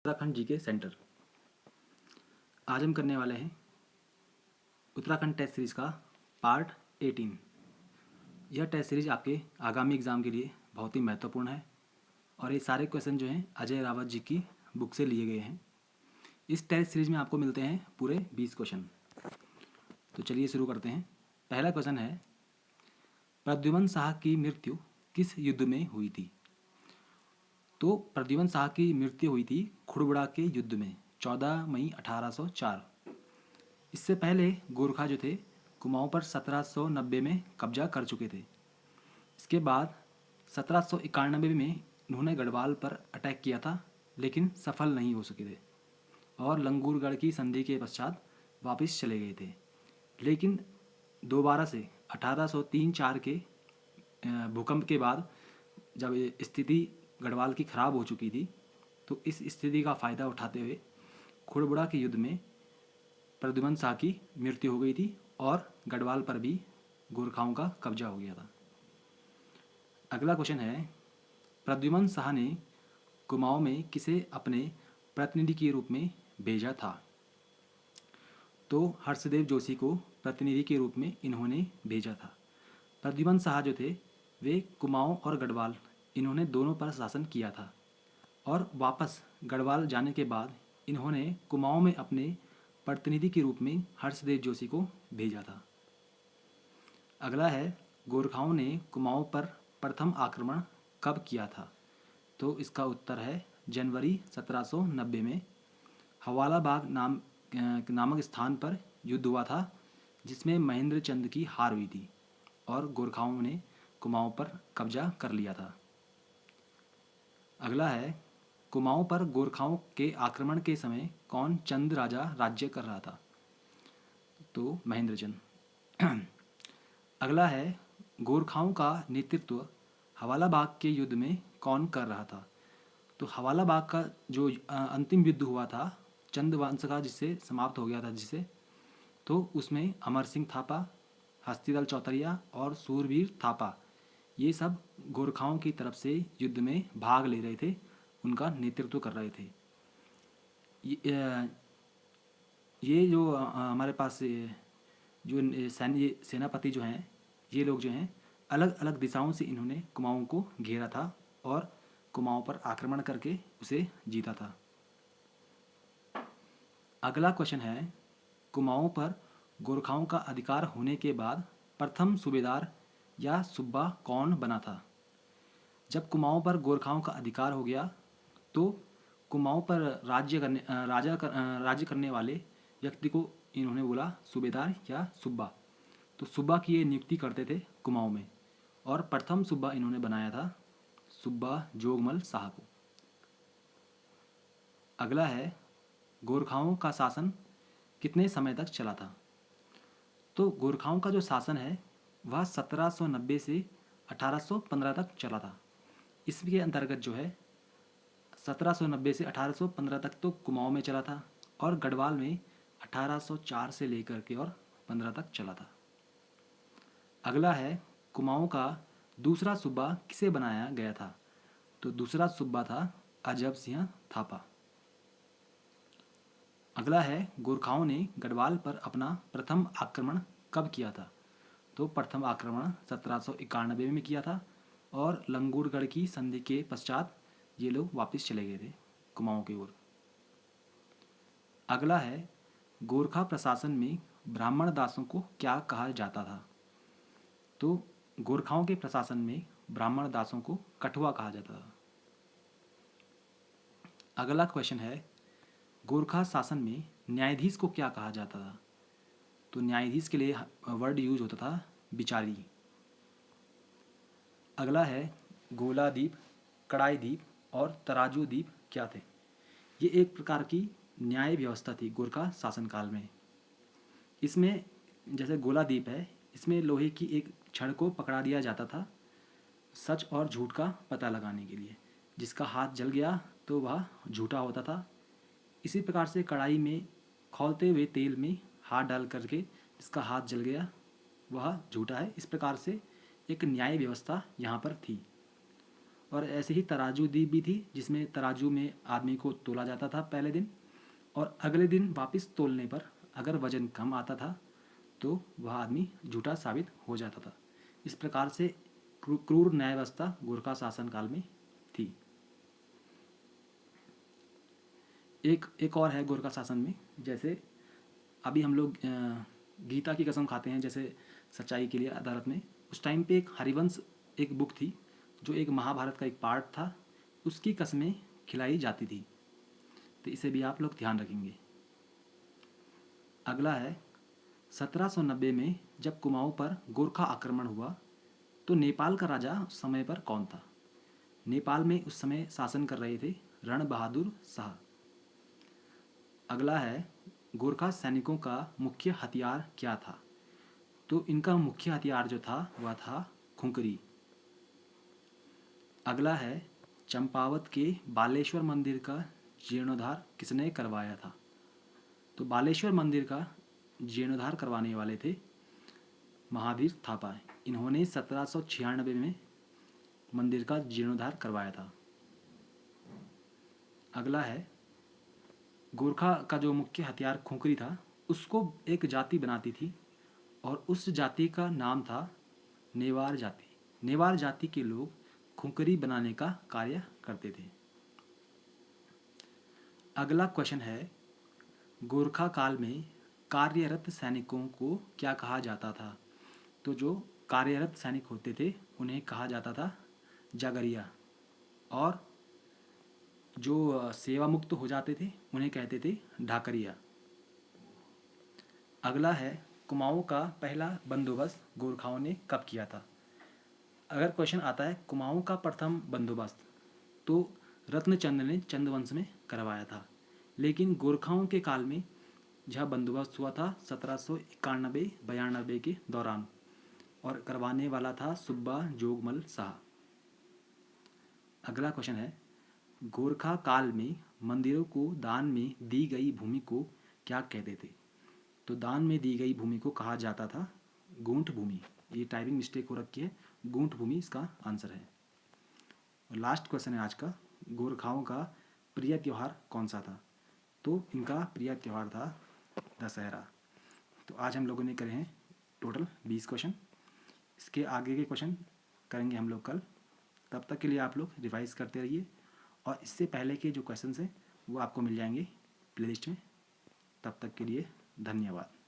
उत्तराखंड जी के सेंटर। आज हम करने वाले हैं उत्तराखंड टेस्ट सीरीज़ का पार्ट 18। यह टेस्ट सीरीज आपके आगामी एग्ज़ाम के लिए बहुत ही महत्वपूर्ण है और ये सारे क्वेश्चन जो हैं अजय रावत जी की बुक से लिए गए हैं। इस टेस्ट सीरीज में आपको मिलते हैं पूरे 20 क्वेश्चन। तो चलिए शुरू करते हैं। पहला क्वेश्चन है, प्रद्युमन शाह की मृत्यु किस युद्ध में हुई थी? तो प्रद्युमन शाह की मृत्यु हुई थी खुड़बुड़ा के युद्ध में 14 मई 1804। इससे पहले गोरखा जो थे कुमाऊं पर 1790 में कब्जा कर चुके थे। इसके बाद 1791 में उन्होंने गढ़वाल पर अटैक किया था, लेकिन सफल नहीं हो सके थे और लंगूरगढ़ की संधि के पश्चात वापस चले गए थे। लेकिन दोबारा से 1803-4 के भूकंप के बाद जब स्थिति गढ़वाल की खराब हो चुकी थी, तो इस स्थिति का फ़ायदा उठाते हुए खुड़बुड़ा के युद्ध में प्रद्युमन शाह की मृत्यु हो गई थी और गढ़वाल पर भी गोरखाओं का कब्जा हो गया था। अगला क्वेश्चन है, प्रद्युमन शाह ने कुमाऊं में किसे अपने प्रतिनिधि के रूप में भेजा था? तो हर्षदेव जोशी को प्रतिनिधि के रूप में इन्होंने भेजा था। प्रद्युमन शाह जो थे वे कुमाऊं और गढ़वाल इन्होंने दोनों पर शासन किया था और वापस गढ़वाल जाने के बाद इन्होंने कुमाऊं में अपने प्रतिनिधि के रूप में हर्षदेव जोशी को भेजा था। अगला है, गोरखाओं ने कुमाऊं पर प्रथम आक्रमण कब किया था? तो इसका उत्तर है जनवरी 1790 में हवाला बाग नामक स्थान पर युद्ध हुआ था, जिसमें महेंद्र चंद की हार हुई थी और गोरखाओं ने कुमाऊं पर कब्जा कर लिया था। अगला है, कुमाऊं पर गोरखाओं के आक्रमण के समय कौन चंद राजा राज्य कर रहा था? तो महेंद्र चंद। अगला है, गोरखाओं का नेतृत्व हवाला बाग के युद्ध में कौन कर रहा था? तो हवाला बाग का जो अंतिम युद्ध हुआ था चंद वंश का, जिससे समाप्त हो गया था जिसे, तो उसमें अमर सिंह थापा, हस्तीलाल चौतरिया और सूरवीर थापा ये सब गोरखाओं की तरफ से युद्ध में भाग ले रहे थे, उनका नेतृत्व कर रहे थे। ये जो हमारे पास जो सेनापति जो हैं, ये लोग जो हैं अलग अलग दिशाओं से इन्होंने कुमाऊं को घेरा था और कुमाऊं पर आक्रमण करके उसे जीता था। अगला क्वेश्चन है, कुमाऊं पर गोरखाओं का अधिकार होने के बाद प्रथम सूबेदार या सूबा कौन बना था? जब कुमाऊं पर गोरखाओं का अधिकार हो गया तो कुमाऊं पर राज्य करने वाले व्यक्ति को इन्होंने बोला सूबेदार या सूबा। तो सूबा की ये नियुक्ति करते थे कुमाऊं में और प्रथम सूबा इन्होंने बनाया था सूबा जोगमल शाह को। अगला है, गोरखाओं का शासन कितने समय तक चला था? तो गोरखाओं का जो शासन है वह 1790 से 1815 तक चला था। इसके अंतर्गत जो है 1790 से 1815 तक तो कुमाऊं में चला था और गढ़वाल में 1804 से लेकर के और 15 तक चला था। अगला है, कुमाऊं का दूसरा सूबा किसे बनाया गया था? तो दूसरा सूबा था अजब सिंह थापा। अगला है, गोरखाओं ने गढ़वाल पर अपना प्रथम आक्रमण कब किया था? तो प्रथम आक्रमण 1791 में किया था और लंगूरगढ़ की संधि के पश्चात ये लोग वापस चले गए थे कुमाऊं की ओर। अगला है, गोरखा प्रशासन में ब्राह्मण दासों को क्या कहा जाता था? तो गोरखाओं के प्रशासन में ब्राह्मण दासों को कठुआ कहा जाता था। अगला क्वेश्चन है, गोरखा शासन में न्यायाधीश को क्या कहा जाता था? तो न्यायाधीश के लिए वर्ड यूज होता था बिचारी। अगला है, गोला द्वीप, कड़ाई द्वीप और तराजू द्वीप क्या थे? ये एक प्रकार की न्याय व्यवस्था थी गोरखा शासनकाल में। इसमें जैसे गोला द्वीप है, इसमें लोहे की एक छड़ को पकड़ा दिया जाता था सच और झूठ का पता लगाने के लिए। जिसका हाथ जल गया तो वह झूठा होता था। इसी प्रकार से कढ़ाई में खौलते हुए तेल में हाथ डाल करके जिसका हाथ जल गया वह झूठा है। इस प्रकार से एक न्याय व्यवस्था यहाँ पर थी। और ऐसे ही तराजू दी भी थी, जिसमें तराजू में आदमी को तोला जाता था पहले दिन, और अगले दिन वापस तोलने पर अगर वजन कम आता था तो वह आदमी झूठा साबित हो जाता था। इस प्रकार से क्रूर न्याय व्यवस्था गोरखा शासन काल में थी। एक और है गोरखा शासन में, जैसे अभी हम लोग गीता की कसम खाते हैं जैसे सच्चाई के लिए अदालत में, उस टाइम पे एक हरिवंश एक बुक थी जो एक महाभारत का एक पार्ट था, उसकी कस्में खिलाई जाती थी। तो इसे भी आप लोग ध्यान रखेंगे। अगला है 1790 में जब कुमाऊं पर गोरखा आक्रमण हुआ तो नेपाल का राजा उस समय पर कौन था? नेपाल में उस समय शासन कर रहे थे रण बहादुर शाह। अगला है गोरखा सैनिकों का मुख्य हथियार क्या था? तो इनका मुख्य हथियार जो था वह था खुंकरी। अगला है चंपावत के बालेश्वर मंदिर का जीर्णोद्धार किसने करवाया था? तो बालेश्वर मंदिर का जीर्णोद्धार करवाने वाले थे महावीर थापा। इन्होंने 1796 में मंदिर का जीर्णोद्धार करवाया था। अगला है गोरखा का जो मुख्य हथियार खुंकरी था, उसको एक जाति बनाती थी और उस जाति का नाम था नेवार जाति। नेवार जाति के लोग खुंकरी बनाने का कार्य करते थे। अगला क्वेश्चन है गोरखा काल में कार्यरत सैनिकों को क्या कहा जाता था? तो जो कार्यरत सैनिक होते थे उन्हें कहा जाता था जागरिया, और जो सेवा मुक्त हो जाते थे उन्हें कहते थे ढाकरिया। अगला है कुमाऊं का पहला बंदोबस्त गोरखाओं ने कब किया था? अगर क्वेश्चन आता है कुमाऊं का प्रथम बंदोबस्त, तो रत्नचंद ने चंदवंश में करवाया था, लेकिन गोरखाओं के काल में यह बंदोबस्त हुआ था 1791-92 के दौरान, और करवाने वाला था सुब्बा जोगमल शाह। अगला क्वेश्चन है गोरखा काल में मंदिरों को दान में दी गई भूमि को क्या कहते थे? तो दान में दी गई भूमि को कहा जाता था गूंठ भूमि। ये टाइपिंग मिस्टेक हो रखी है, गूंठ भूमि इसका आंसर है। और लास्ट क्वेश्चन है आज का, गोरखाओं का प्रिय त्यौहार कौन सा था? तो इनका प्रिय त्यौहार था दशहरा। तो आज हम लोगों ने करे हैं टोटल 20 क्वेश्चन। इसके आगे के क्वेश्चन करेंगे हम लोग कल। तब तक के लिए आप लोग रिवाइज करते रहिए, और इससे पहले के जो क्वेश्चंस हैं वो आपको मिल जाएंगे प्लेलिस्ट में। तब तक के लिए धन्यवाद।